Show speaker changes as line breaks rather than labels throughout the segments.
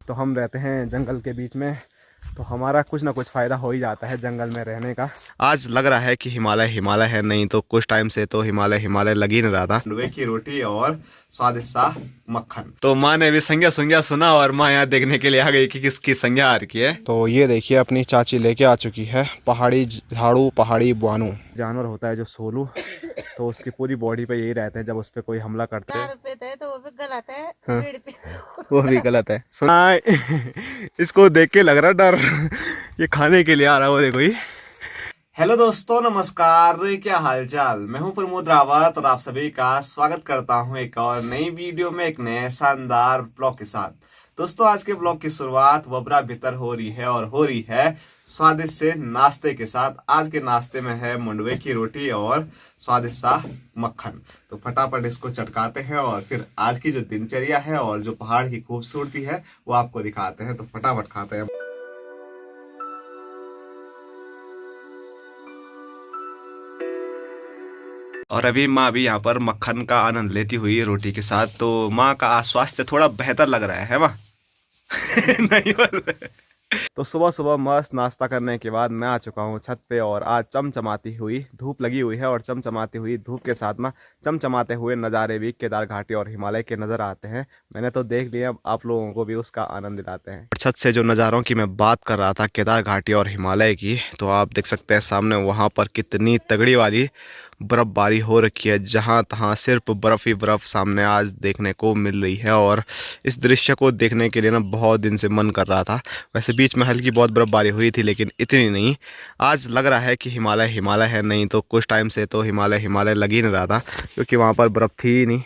तो हम रहते हैं जंगल के बीच में, तो हमारा कुछ ना कुछ फ़ायदा हो ही जाता है जंगल में रहने का। आज लग रहा है कि हिमालय हिमालय है, नहीं तो कुछ टाइम से तो हिमालय हिमालय लग ही नहीं रहा था। मंडवे की रोटी और स्वादिष्ट सा मक्खन। तो माँ ने भी संज्ञा सुंज्ञा सुना और माँ यहाँ देखने के लिए आ गई कि किसकी संज्ञा आ रखी है। तो ये देखिए अपनी चाची लेके आ चुकी है पहाड़ी झाड़ू, पहाड़ी बुआनू जानवर होता है जो सोलू, तो उसकी पूरी बॉडी पे यही रहते हैं जब उस पर कोई हमला करते हैं तो वो भी गलत है। हाँ, वो भी गलत है। सुना इसको देख के लग रहा डर ये खाने के लिए आ रहा है वो देखो ही। हेलो दोस्तों, नमस्कार, क्या हालचाल। मैं हूं प्रमोद रावत और आप सभी का स्वागत करता हूं एक और नई वीडियो में, एक नए शानदार ब्लॉग के साथ। दोस्तों आज के ब्लॉग की शुरुआत वबरा भीतर हो रही है और हो रही है स्वादिष्ट से नाश्ते के साथ। आज के नाश्ते में है मंडवे की रोटी और स्वादिष्ट सा मक्खन। तो फटाफट इसको चटकाते हैं और फिर आज की जो दिनचर्या है और जो पहाड़ की खूबसूरती है वो आपको दिखाते हैं। तो फटाफट खाते हैं। और अभी माँ भी यहाँ पर मक्खन का आनंद लेती हुई है रोटी के साथ। तो माँ का स्वास्थ्य थोड़ा बेहतर लग रहा है माँ नहीं बोल। तो सुबह सुबह मस्त नाश्ता करने के बाद मैं आ चुका हूँ छत पे और आज चमचमाती हुई धूप लगी हुई है और चमचमाती हुई धूप के साथ में चमचमाते हुए नज़ारे भी केदार घाटी और हिमालय के नज़र आते हैं। मैंने तो देख लिया, अब आप लोगों को भी उसका आनंद दिलाते हैं। छत से जो नज़ारों की मैं बात कर रहा था केदार घाटी और हिमालय की, तो आप देख सकते हैं सामने वहाँ पर कितनी तगड़ी वाली बर्फबारी हो रखी है, जहाँ तहाँ सिर्फ बर्फ़ ही बर्फ़ सामने आज देखने को मिल रही है। और इस दृश्य को देखने के लिए ना बहुत दिन से मन कर रहा था। वैसे बीच में हल्की बहुत बर्फबारी हुई थी लेकिन इतनी नहीं। आज लग रहा है कि हिमालय हिमालय है, नहीं तो कुछ टाइम से तो हिमालय हिमालय लग ही नहीं रहा था क्योंकि वहाँ पर बर्फ़ थी ही नहीं।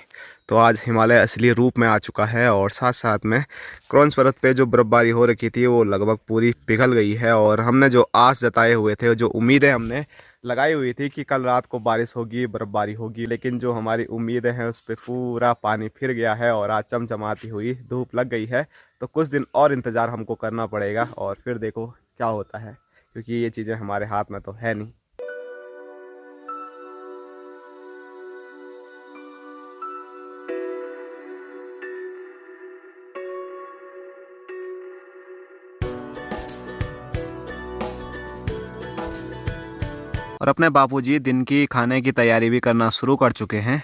तो आज हिमालय असली रूप में आ चुका है और साथ साथ में क्रॉन्स पर्वत पे जो बर्फबारी हो रखी थी वो लगभग पूरी पिघल गई है। और हमने जो आस जताए हुए थे, जो उम्मीदें हमने लगाई हुई थी कि कल रात को बारिश होगी, बर्फबारी होगी, लेकिन जो हमारी उम्मीदें हैं उस पर पूरा पानी फिर गया है और आज चमचमाती हुई धूप लग गई है। तो कुछ दिन और इंतज़ार हमको करना पड़ेगा और फिर देखो क्या होता है, क्योंकि ये चीज़ें हमारे हाथ में तो है नहीं। और अपने बापूजी दिन की खाने की तैयारी भी करना शुरू कर चुके हैं।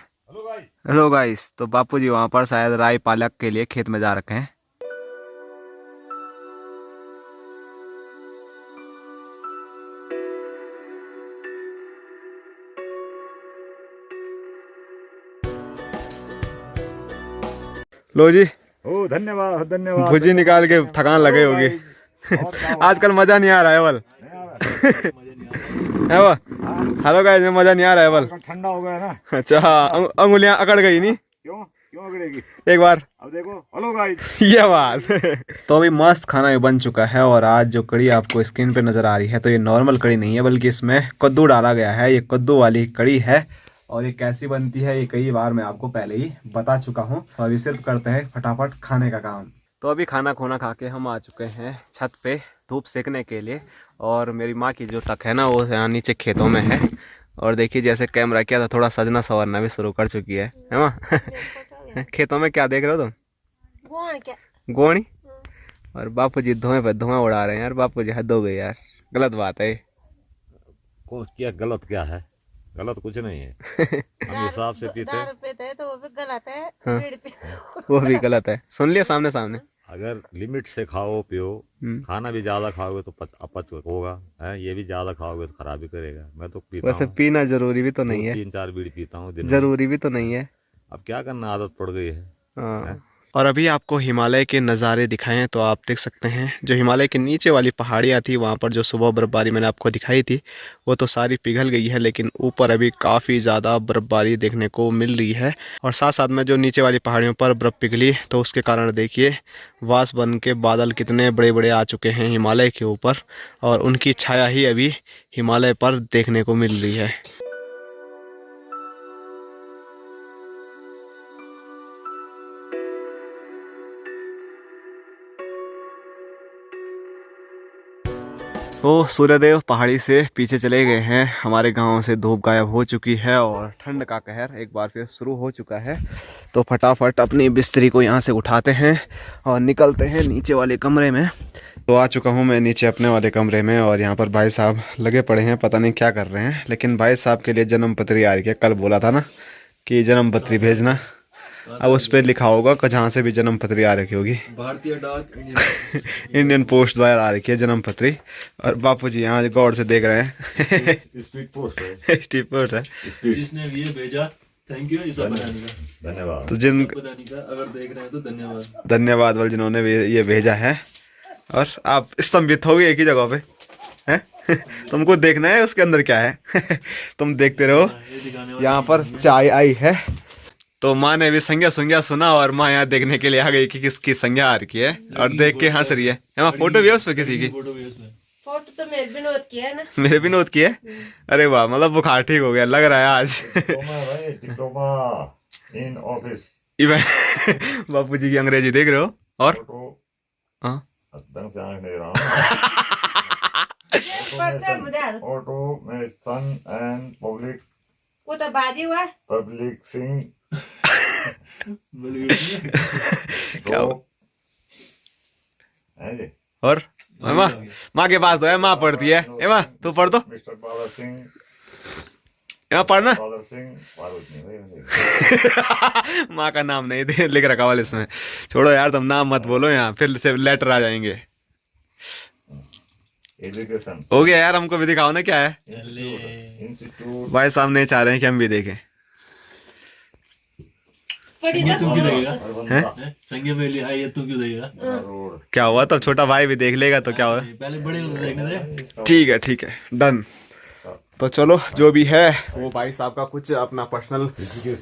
हेलो गाइस, तो बापूजी वहाँ पर शायद राई पालक के लिए खेत में जा रखे हैं। लो जी,
ओ धन्यवाद धन्यवाद।
भुजी निकाल के थकान लगे होगी आजकल मजा नहीं आ रहा है बल है वो। हेलो गाइस, में मजा नहीं आ रहा है बल,
ठंडा हो गया ना।
अच्छा, अंगुलियां अकड़ गई नहीं?
क्यों अगड़ेगी?
एक बार
अब देखो। हेलो गाइस,
ये बात तो अभी मस्त खाना भी बन चुका है और आज जो कड़ी आपको स्क्रीन पे नजर आ रही है तो ये नॉर्मल कड़ी नहीं है बल्कि इसमें कद्दू डाला गया है। ये कद्दू वाली कड़ी है और ये कैसी बनती है ये कई बार मैं आपको पहले ही बता चुका हूँ। तो अभी सिर्फ करते हैं फटाफट खाने का काम। तो अभी खाना खोना खा के हम आ चुके हैं छत पे धूप सेकने के लिए। और मेरी माँ की जो तक है ना वो यहाँ नीचे खेतों में है। और देखिए जैसे कैमरा किया था थोड़ा सजना संवरना भी शुरू कर चुकी है माँ खेतों में क्या देख रहे हो तुम? गोणी। और बापूजी धुएं पे धुआं उड़ा रहे हैं यार। बापूजी हद हो गई यार, गलत बात है।
कौन क्या गलत क्या है? गलत कुछ नहीं है हम हिसाब से पीते
तो वो भी गलत है।
हाँ, वो भी गलत है। सुन लिया सामने सामने।
अगर लिमिट से खाओ पियो, खाना भी ज्यादा खाओगे तो अपच होगा है, ये भी ज्यादा खाओगे तो खराब ही करेगा। मैं तो पीता
वैसे
हूँ,
पीना जरूरी भी तो नहीं है।
3-4 बीड़ी पीता हूँ दिन में।
जरूरी भी तो नहीं है,
अब क्या करना, आदत पड़ गई है।
हाँ। और अभी आपको हिमालय के नज़ारे दिखाएं तो आप देख सकते हैं जो हिमालय के नीचे वाली पहाड़ियाँ थी वहाँ पर जो सुबह बर्फबारी मैंने आपको दिखाई थी वो तो सारी पिघल गई है, लेकिन ऊपर अभी काफ़ी ज़्यादा बर्फबारी देखने को मिल रही है। और साथ साथ में जो नीचे वाली पहाड़ियों पर बर्फ़ पिघली तो उसके कारण देखिए वास बन के बादल कितने बड़े बड़े आ चुके हैं हिमालय के ऊपर और उनकी छाया ही अभी हिमालय पर देखने को मिल रही है। तो सूर्यदेव पहाड़ी से पीछे चले गए हैं। हमारे गांव से धूप गायब हो चुकी है और ठंड का कहर एक बार फिर शुरू हो चुका है। तो फटाफट अपनी बिस्तरी को यहाँ से उठाते हैं और निकलते हैं नीचे वाले कमरे में। तो आ चुका हूँ मैं नीचे अपने वाले कमरे में और यहाँ पर भाई साहब लगे पड़े हैं, पता नहीं क्या कर रहे हैं। लेकिन भाई साहब के लिए जन्म पत्री आ रही है, कल बोला था ना कि जन्म पत्री भेजना। अब उस पर लिखा होगा कि जहाँ से भी जन्म पत्री आ रखी होगी, भारतीय डाक इंडियन पोस्ट द्वारा आ रखी है जन्म पत्री। और बापू जी यहाँ गौर से देख रहे हैं।
स्पीड पोस्ट है,
स्पीड पोस्ट है।
जिसने ये भेजा थैंक यू, इसे बनाने का
धन्यवाद।
तो जिन
बनाने का अगर देख रहे हैं तो धन्यवाद।
धन्यवाद वाल जिन्होंने ये भेजा है। और आप स्तंभित हो गए एक ही जगह पे हैं। तुमको देखना है उसके अंदर क्या है। तुम देखते रहो। यहाँ पर चाय आई है तो माँ ने भी संज्ञा संज्ञा सुना और माँ यहाँ देखने के लिए आ गई कि किसकी संज्ञा आ रही है और देख के हंस रही है। यहाँ फोटो भी है उसमें किसी की?
फोटो तो मेरे विनोद की है ना।
मेरे विनोद की है? अरे वाह, मतलब बुखार ठीक हो गया लग रहा है आज।
इन ऑफिस
बापू जी की अंग्रेजी देख रहे हो? और हाँ
ढंग से आंख नहीं रहा। ऑटो में सन एंड पब्लिक,
वो तो बाजी हुआ
पब्लिक सिंह
क्या और माँ के पास तो है, माँ पढ़ती है। ए माँ तू पढ़ दो।
मिस्टर बादर सिंह,
यहाँ पढ़ना।
बादर सिंह
माँ का नाम नहीं दे लिख रखा वाले इसमें। छोड़ो यार, तुम नाम मत बोलो, यहाँ फिर से लेटर आ जाएंगे।
एजुकेशन
हो गया यार, हमको भी दिखाओ ना क्या है।
इंस्टीट्यूट
भाई साहब नहीं चाह रहे हैं कि हम भी देखें।
तू क्यों देगा? संज्ञा पहले आई है, तू क्यों देगा?
क्या हुआ, तब छोटा भाई भी देख लेगा तो क्या हुआ।
पहले बड़े को देखने दे।
ठीक है डन। तो चलो जो भी है वो भाई साहब का कुछ अपना पर्सनल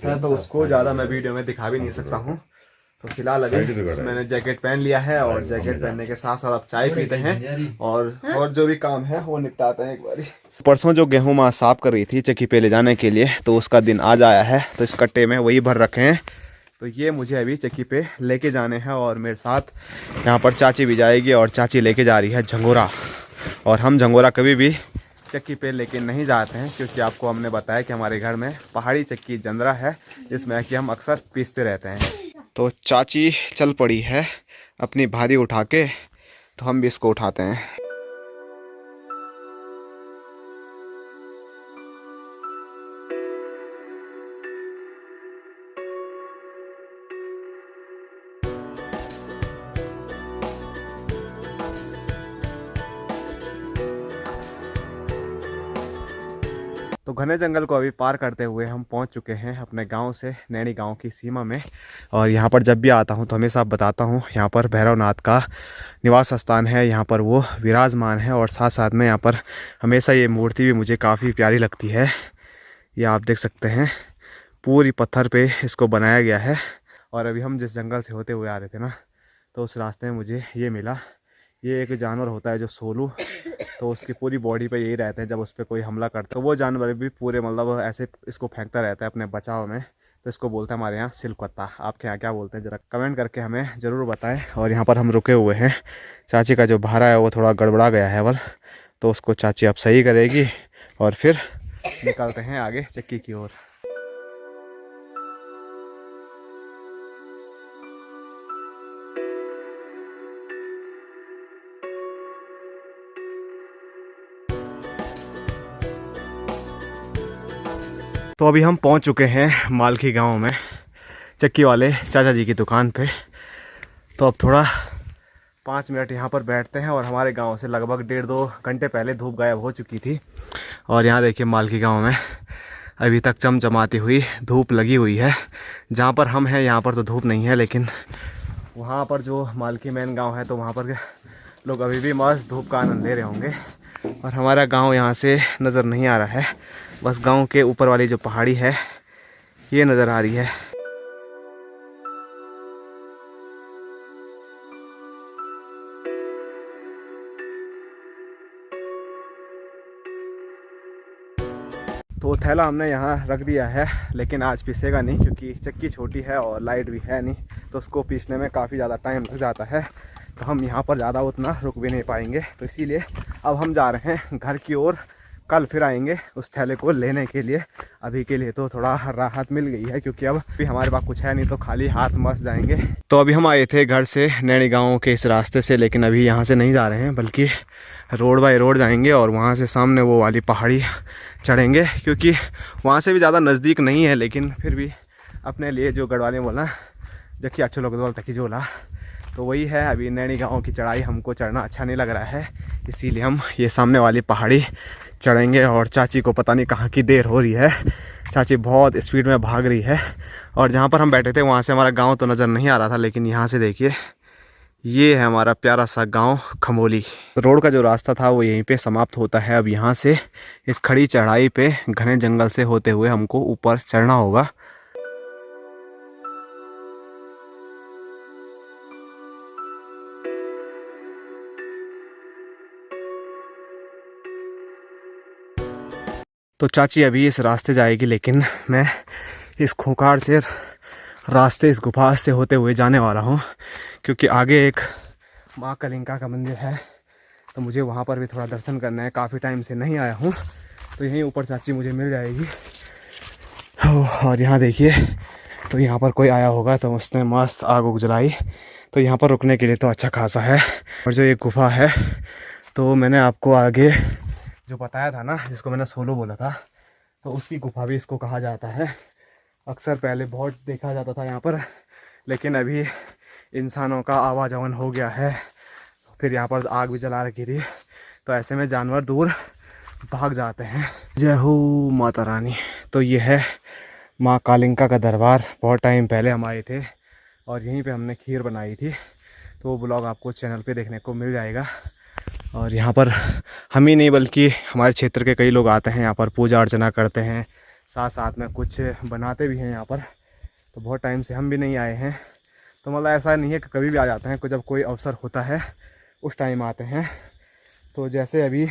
है तो उसको ज़्यादा मैं वीडियो में दिखा भी नहीं सकता हूँ। तो फिलहाल अभी मैंने जैकेट पहन लिया है और जैकेट पहनने के साथ साथ अब चाय पीते हैं और जो भी काम है वो निपटाते हैं एक बारी। परसों जो गेहूँ माँ साफ कर रही थी चक्की पे ले जाने के लिए, तो उसका दिन आज आया है। तो इस कट्टे में वही भर रखे हैं। तो ये मुझे अभी चक्की पे लेके जाने हैं और मेरे साथ यहाँ पर चाची भी जाएगी और चाची लेके जा रही है झंगोरा। और हम झंगोरा कभी भी चक्की पे लेके नहीं जाते हैं क्योंकि आपको हमने बताया कि हमारे घर में पहाड़ी चक्की जंदरा है जिसमें कि हम अक्सर पीसते रहते हैं। तो चाची चल पड़ी है अपनी भारी उठा के, तो हम भी इसको उठाते हैं। तो घने जंगल को अभी पार करते हुए हम पहुंच चुके हैं अपने गांव से नैनी गांव की सीमा में। और यहां पर जब भी आता हूं तो हमेशा बताता हूं यहां पर भैरवनाथ का निवास स्थान है, यहां पर वो विराजमान है। और साथ साथ में यहां पर हमेशा ये मूर्ति भी मुझे काफ़ी प्यारी लगती है। ये आप देख सकते हैं पूरी पत्थर पे इसको बनाया गया है। और अभी हम जिस जंगल से होते हुए आ रहे थे ना, तो उस रास्ते में मुझे ये मिला। ये एक जानवर होता है जो सोलू, तो उसकी पूरी बॉडी पे यही रहता है जब उस पर कोई हमला करता है। तो वो जानवर भी पूरे मतलब ऐसे इसको फेंकता रहता है अपने बचाव में। तो इसको बोलते हैं हमारे यहाँ सिलकत्ता। आपके यहाँ क्या बोलते हैं ज़रा कमेंट करके हमें ज़रूर बताएं। और यहाँ पर हम रुके हुए हैं। चाची का जो भारा है वो थोड़ा गड़बड़ा गया है अवल, तो उसको चाची अब सही करेगी और फिर निकलते हैं आगे चक्की की ओर। तो अभी हम पहुंच चुके हैं मालकी गांव में चक्की वाले चाचा जी की दुकान पे। तो अब थोड़ा 5 मिनट यहाँ पर बैठते हैं। और हमारे गांव से लगभग 1.5-2 घंटे पहले धूप गायब हो चुकी थी। और यहाँ देखिए मालकी गांव में अभी तक चमचमाती हुई धूप लगी हुई है। जहाँ पर हम हैं यहाँ पर तो धूप नहीं है, लेकिन वहाँ पर जो मालकी मेन गाँव है तो वहाँ पर लोग अभी भी मस्त धूप का आनंद ले रहे होंगे। और हमारा गाँव यहाँ से नज़र नहीं आ रहा है, बस गांव के ऊपर वाली जो पहाड़ी है ये नज़र आ रही है। तो थैला हमने यहाँ रख दिया है, लेकिन आज पीसेगा नहीं क्योंकि चक्की छोटी है और लाइट भी है नहीं, तो उसको पीसने में काफ़ी ज़्यादा टाइम लग जाता है। तो हम यहाँ पर ज़्यादा उतना रुक भी नहीं पाएंगे। तो इसीलिए अब हम जा रहे हैं घर की ओर कल फिर आएंगे उस थैले को लेने के लिए। अभी के लिए तो थोड़ा राहत मिल गई है क्योंकि अब भी हमारे पास कुछ है नहीं, तो खाली हाथ मस्त जाएंगे। तो अभी हम आए थे घर से नैनी गाँव के इस रास्ते से, लेकिन अभी यहाँ से नहीं जा रहे हैं बल्कि रोड बाय रोड जाएंगे और वहाँ से सामने वो वाली पहाड़ी चढ़ेंगे, क्योंकि वहाँ से भी ज़्यादा नज़दीक नहीं है, लेकिन फिर भी अपने लिए जो गढ़वाली बोला जबकि अच्छे लोग बोलते कि जोला, तो वही है। अभी नैनी गाँव की चढ़ाई हमको चढ़ना अच्छा नहीं लग रहा है, इसीलिए हम ये सामने वाली पहाड़ी चढ़ेंगे। और चाची को पता नहीं कहाँ की देर हो रही है, चाची बहुत स्पीड में भाग रही है। और जहाँ पर हम बैठे थे वहाँ से हमारा गांव तो नज़र नहीं आ रहा था, लेकिन यहाँ से देखिए ये है हमारा प्यारा सा गांव खमोली। रोड का जो रास्ता था वो यहीं पे समाप्त होता है। अब यहाँ से इस खड़ी चढ़ाई पे घने जंगल से होते हुए हमको ऊपर चढ़ना होगा। तो चाची अभी इस रास्ते जाएगी, लेकिन मैं इस खोखार से रास्ते इस गुफा से होते हुए जाने वाला हूँ, क्योंकि आगे एक माँ कालिंका का मंदिर है, तो मुझे वहाँ पर भी थोड़ा दर्शन करना है। काफ़ी टाइम से नहीं आया हूँ, तो यहीं ऊपर चाची मुझे मिल जाएगी। और यहाँ देखिए, तो यहाँ पर कोई आया होगा तो उसने मस्त आग उग जलाई, तो यहाँ पर रुकने के लिए तो अच्छा खासा है। और जो ये गुफा है, तो मैंने आपको आगे जो बताया था ना, जिसको मैंने सोलो बोला था, तो उसकी गुफा भी इसको कहा जाता है। अक्सर पहले बहुत देखा जाता था यहाँ पर, लेकिन अभी इंसानों का आवाजावन हो गया है, फिर यहाँ पर आग भी जला रखी थी, तो ऐसे में जानवर दूर भाग जाते हैं। जय हो माता रानी। तो ये है माँ कालिंका का दरबार। बहुत टाइम पहले हम आए थे और यहीं पे हमने खीर बनाई थी, तो वो ब्लॉग आपको चैनल पे देखने को मिल जाएगा। और यहाँ पर हम ही नहीं बल्कि हमारे क्षेत्र के कई लोग आते हैं, यहाँ पर पूजा अर्चना करते हैं, साथ साथ में कुछ बनाते भी हैं यहाँ पर। तो बहुत टाइम से हम भी नहीं आए हैं, तो मतलब ऐसा नहीं है कि कभी भी आ जाते हैं, जब कोई अवसर होता है उस टाइम आते हैं। तो जैसे अभी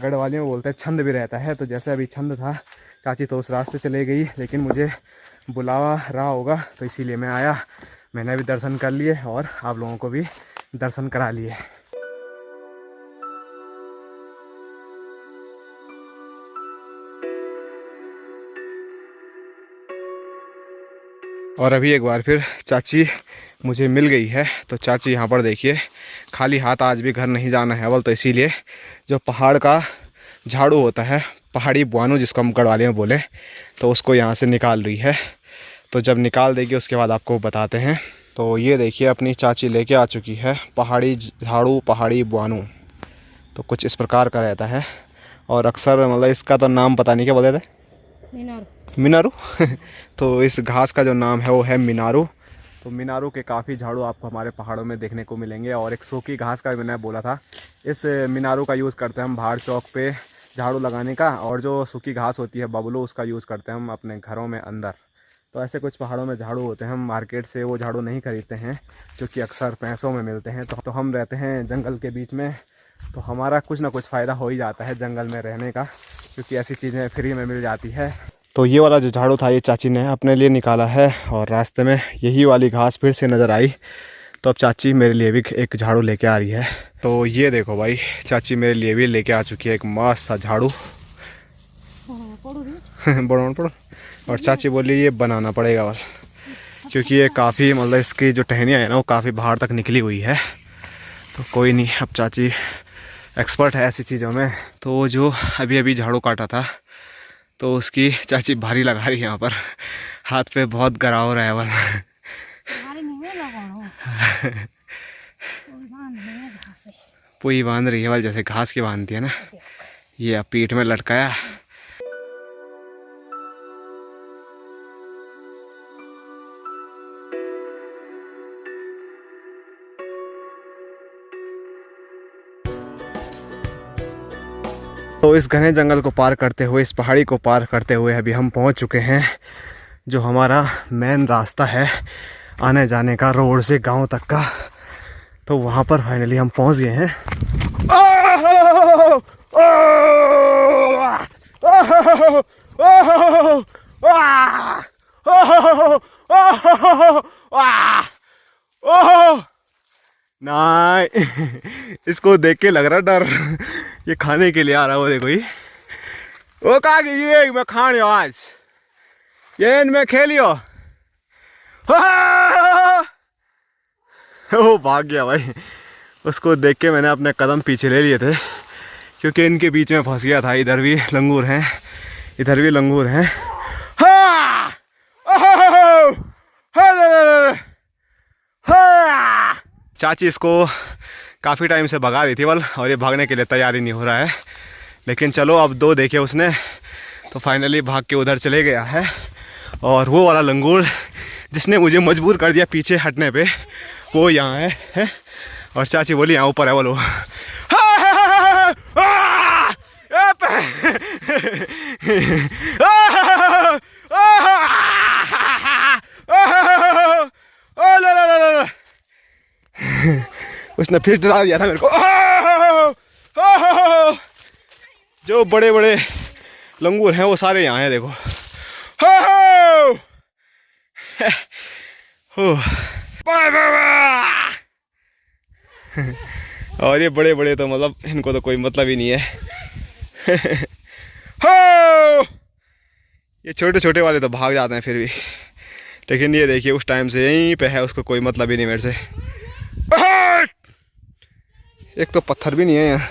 गढ़वाली में बोलते हैं छंद भी रहता है, तो जैसे अभी छंद था, चाची तो उस रास्ते से ले गई, लेकिन मुझे बुलावा रहा होगा तो इसीलिए मैं आया। मैंने भी दर्शन कर लिए और आप लोगों को भी दर्शन करा लिए। और अभी एक बार फिर चाची मुझे मिल गई है। तो चाची यहाँ पर देखिए, खाली हाथ आज भी घर नहीं जाना है अवल, तो इसीलिए जो पहाड़ का झाड़ू होता है, पहाड़ी बुआनू जिसको हम गढ़वाली में बोले, तो उसको यहाँ से निकाल रही है। तो जब निकाल देगी उसके बाद आपको बताते हैं। तो ये देखिए अपनी चाची लेके आ चुकी है पहाड़ी झाड़ू, पहाड़ी बुआनू, तो कुछ इस प्रकार का रहता है। और अक्सर मतलब इसका तो नाम पता नहीं क्या बोलते थे, मीनारू तो इस घास का जो नाम है वो है मीनारू। तो मीनारू के काफ़ी झाड़ू आपको हमारे पहाड़ों में देखने को मिलेंगे। और एक सूखी घास का भी मैंने बोला था, इस मीनारू का यूज़ करते हैं हम बाहर चौक पे झाड़ू लगाने का, और जो सूखी घास होती है बबलू, उसका यूज़ करते हैं हम अपने घरों में अंदर। तो ऐसे कुछ पहाड़ों में झाड़ू होते हैं। हम मार्केट से वो झाड़ू नहीं खरीदते हैं जो कि अक्सर पैसों में मिलते हैं। तो हम रहते हैं जंगल के बीच में, तो हमारा कुछ ना कुछ फ़ायदा हो ही जाता है जंगल में रहने का, क्योंकि ऐसी चीज़ें फ्री में मिल जाती है। तो ये वाला जो झाड़ू था ये चाची ने अपने लिए निकाला है, और रास्ते में यही वाली घास फिर से नज़र आई, तो अब चाची मेरे लिए भी एक झाड़ू लेके आ रही है। तो ये देखो भाई, चाची मेरे लिए भी लेके आ चुकी है एक मस्त सा झाड़ू। पड़ो और चाची बोली ये बनाना पड़ेगा, और क्योंकि ये काफ़ी मतलब इसकी जो टहनियाँ है ना वो काफ़ी बाहर तक निकली हुई है। तो कोई नहीं, अब चाची एक्सपर्ट है ऐसी चीज़ों में। तो जो अभी अभी झाड़ू काटा था, तो उसकी चाची भारी लगा रही है यहाँ पर, हाथ पे बहुत गराव रहा है वरना पुई बांध रही है वाल, जैसे घास की बांधती है ना, ये अब पीठ में लटकाया। तो इस घने जंगल को पार करते हुए, इस पहाड़ी को पार करते हुए अभी हम पहुंच चुके हैं जो हमारा मेन रास्ता है आने जाने का, रोड से गांव तक का। तो वहां पर फाइनली हम पहुंच गए हैं। नहीं इसको देख के लग रहा डर, ये खाने के लिए आ रहा है वो, देखो ये वो कहा कि ये मैं खानियो आज ये इनमें खेलियो। वो भाग गया भाई। उसको देख के मैंने अपने कदम पीछे ले लिए थे क्योंकि इनके बीच में फंस गया था। इधर भी लंगूर हैं, इधर भी लंगूर हैं। चाची इसको काफ़ी टाइम से भगा रही थी बल, और ये भागने के लिए तैयार ही नहीं हो रहा है। लेकिन चलो अब दो देखे उसने तो फाइनली भाग के उधर चले गया है। और वो वाला लंगूर जिसने मुझे मजबूर कर दिया पीछे हटने पे, वो यहाँ है। और चाची बोली यहाँ ऊपर है बोलो। उसने फिर डरा दिया था मेरे को। जो बड़े बड़े लंगूर हैं वो सारे यहाँ हैं देखो। और ये बड़े बड़े तो मतलब इनको तो कोई मतलब ही नहीं है। ये छोटे छोटे वाले तो भाग जाते हैं फिर भी, लेकिन ये देखिए उस टाइम से यहीं पे है, उसको कोई मतलब ही नहीं मेरे से। एक तो पत्थर भी नहीं है यहाँ।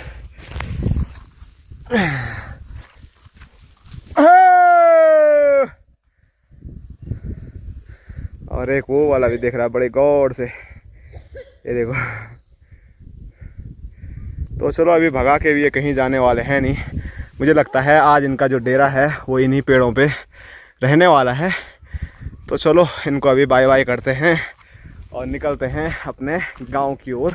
और एक वो वाला भी देख रहा है बड़े गौर से, ये देखो। तो चलो अभी भगा के भी ये कहीं जाने वाले हैं नहीं। मुझे लगता है आज इनका जो डेरा है वो इन्हीं पेड़ों पे रहने वाला है। तो चलो इनको अभी बाय बाय करते हैं और निकलते हैं अपने गांव की ओर।